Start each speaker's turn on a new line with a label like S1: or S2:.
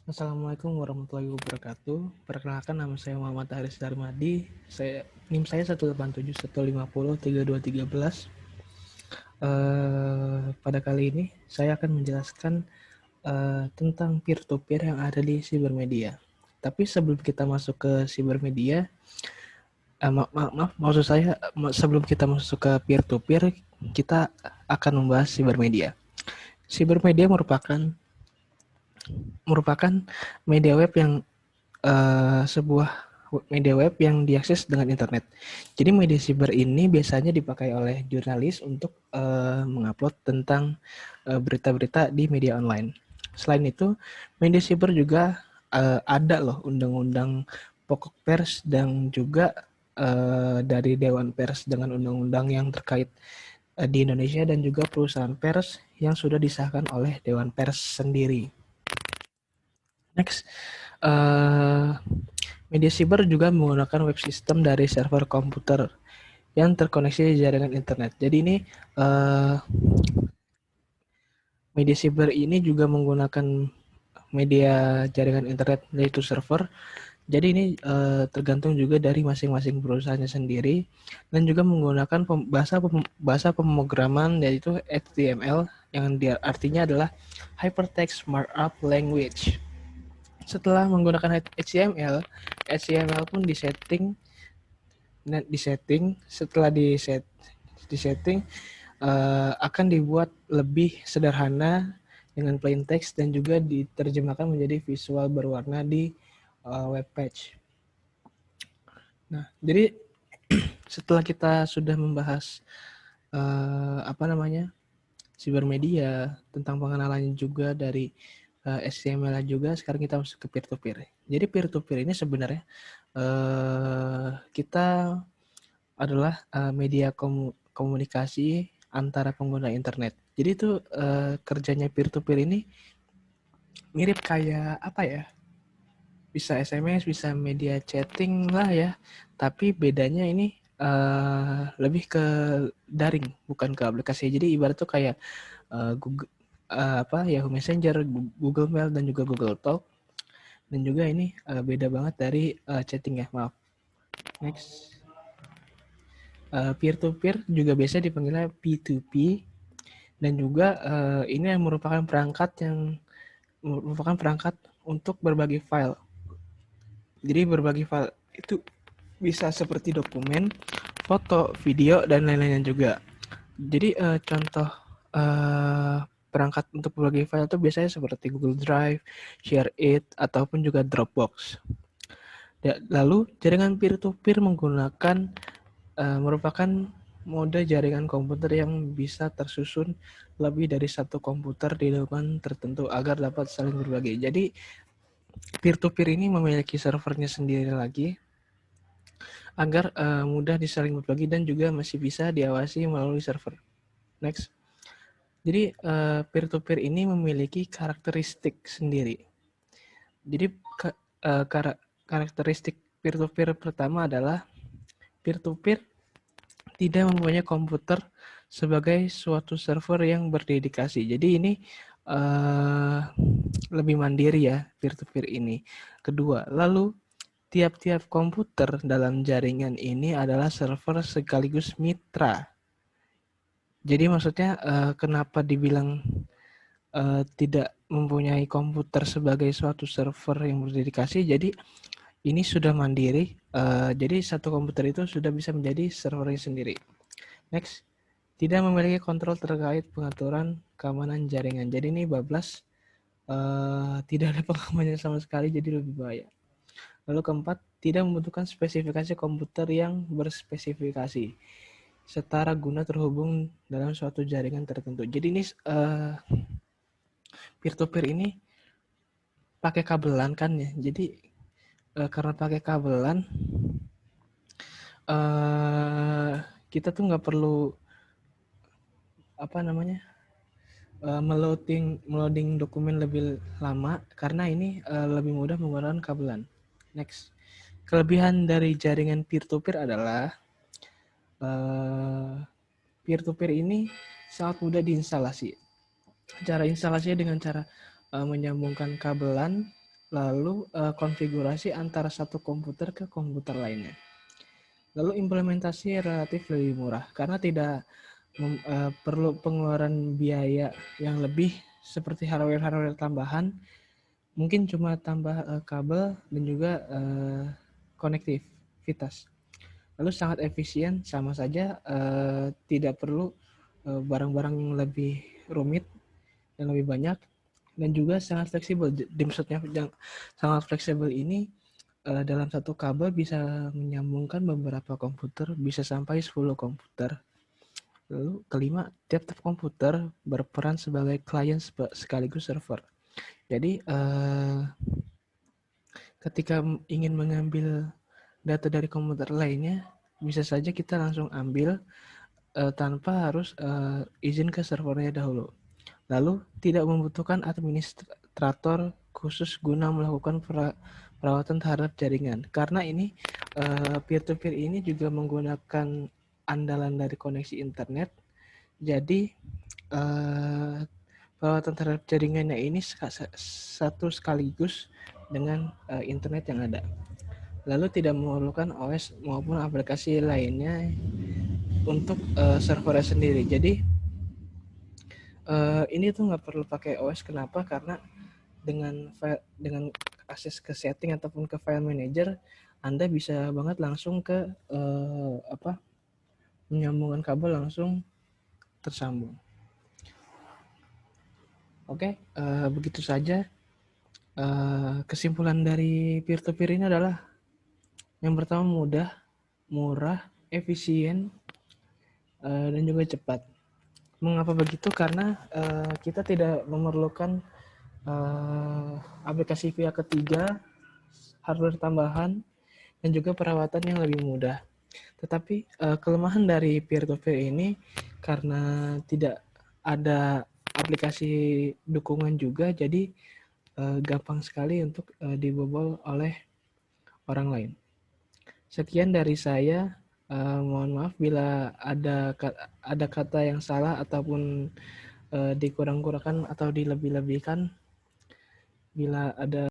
S1: Assalamualaikum warahmatullahi wabarakatuh. Perkenalkan, nama saya Muhammad Haris Darmadi. NIM saya 18715032313. Pada kali ini saya akan menjelaskan tentang peer-to-peer yang ada di cybermedia. Tapi sebelum kita masuk ke cybermedia, maaf, maksud saya sebelum kita masuk ke peer-to-peer, kita akan membahas cybermedia. Cybermedia merupakan media web yang sebuah media web yang diakses dengan internet. Jadi media siber ini biasanya dipakai oleh jurnalis untuk mengupload tentang berita-berita di media online. Selain itu, media siber juga ada loh undang-undang pokok pers dan juga dari Dewan Pers dengan undang-undang yang terkait di Indonesia dan juga perusahaan pers yang sudah disahkan oleh Dewan Pers sendiri. Next, media siber juga menggunakan web system dari server komputer yang terkoneksi di jaringan internet. Jadi ini media siber ini juga menggunakan media jaringan internet yaitu server. Jadi ini tergantung juga dari masing-masing perusahaannya sendiri dan juga menggunakan bahasa pemrograman yaitu HTML yang artinya adalah Hypertext Markup Language. Setelah menggunakan HTML pun disetting setelah disetting akan dibuat lebih sederhana dengan plain text dan juga diterjemahkan menjadi visual berwarna di web page. Nah, jadi setelah kita sudah membahas cybermedia, tentang pengenalannya juga dari HTML juga, sekarang kita masuk ke peer-to-peer. Jadi peer-to-peer ini sebenarnya kita adalah media komunikasi antara pengguna internet. Jadi itu kerjanya peer-to-peer ini mirip kayak apa ya? Bisa SMS, bisa media chatting lah ya. Tapi bedanya ini lebih ke daring, bukan ke aplikasi. Jadi ibarat tuh kayak Google Yahoo Messenger, Google Mail dan juga Google Talk. Dan juga ini beda banget dari chatting ya, maaf. Next. Peer-to-peer juga biasa dipanggilnya P2P dan juga ini yang merupakan perangkat untuk berbagi file. Jadi berbagi file itu bisa seperti dokumen, foto, video dan lain-lainnya juga. Jadi contoh perangkat untuk berbagi file itu biasanya seperti Google Drive, ShareIt ataupun juga Dropbox. Lalu jaringan peer-to-peer merupakan mode jaringan komputer yang bisa tersusun lebih dari satu komputer di lingkungan tertentu agar dapat saling berbagi. Jadi peer-to-peer ini memiliki servernya sendiri lagi agar mudah disaling berbagi dan juga masih bisa diawasi melalui server. Next. Jadi peer-to-peer ini memiliki karakteristik sendiri. Jadi karakteristik peer-to-peer pertama adalah peer-to-peer tidak mempunyai komputer sebagai suatu server yang berdedikasi. Jadi ini lebih mandiri ya peer-to-peer ini. Kedua, lalu tiap-tiap komputer dalam jaringan ini adalah server sekaligus mitra. Jadi maksudnya kenapa dibilang tidak mempunyai komputer sebagai suatu server yang berdedikasi? Jadi ini sudah mandiri. Jadi satu komputer itu sudah bisa menjadi servernya sendiri. Next, tidak memiliki kontrol terkait pengaturan keamanan jaringan. Jadi ini bablas tidak ada pengamanannya sama sekali, jadi lebih bahaya. Lalu keempat, tidak membutuhkan spesifikasi komputer yang berspesifikasi setara guna terhubung dalam suatu jaringan tertentu. Jadi ini peer-to-peer ini pakai kabelan kan ya. Jadi karena pakai kabelan, kita tuh nggak perlu meloading dokumen lebih lama karena ini lebih mudah menggunakan kabelan. Next, kelebihan dari jaringan peer-to-peer adalah peer-to-peer ini sangat mudah diinstalasi. Cara instalasinya dengan cara menyambungkan kabelan lalu konfigurasi antara satu komputer ke komputer lainnya. Lalu implementasi relatif lebih murah karena tidak perlu pengeluaran biaya yang lebih seperti hardware tambahan, mungkin cuma tambah kabel dan juga konektivitas. Lalu sangat efisien, sama saja tidak perlu barang-barang yang lebih rumit dan lebih banyak, dan juga sangat fleksibel. Maksudnya yang sangat fleksibel ini dalam satu kabel bisa menyambungkan beberapa komputer, bisa sampai 10 komputer. Lalu kelima, tiap-tiap komputer berperan sebagai klien sekaligus server. Jadi ketika ingin mengambil data dari komputer lainnya, bisa saja kita langsung ambil tanpa harus izin ke servernya dahulu. Lalu tidak membutuhkan administrator khusus guna melakukan perawatan terhadap jaringan. Karena ini peer-to-peer ini juga menggunakan andalan dari koneksi internet. Jadi perawatan terhadap jaringannya ini satu sekaligus dengan internet yang ada. Lalu tidak memerlukan OS maupun aplikasi lainnya untuk servernya sendiri. Jadi ini tuh nggak perlu pakai OS. Kenapa? Karena dengan akses ke setting ataupun ke file manager, Anda bisa banget langsung ke menyambungkan kabel langsung tersambung. Oke, begitu saja. Kesimpulan dari peer-to-peer ini adalah yang pertama mudah, murah, efisien, dan juga cepat. Mengapa begitu? Karena kita tidak memerlukan aplikasi pihak ketiga, hardware tambahan, dan juga perawatan yang lebih mudah. Tetapi kelemahan dari peer-to-peer ini karena tidak ada aplikasi dukungan juga, jadi gampang sekali untuk dibobol oleh orang lain. Sekian dari saya. Mohon maaf bila ada kata yang salah ataupun dikurang-kurangkan atau dilebih-lebihkan. Bila ada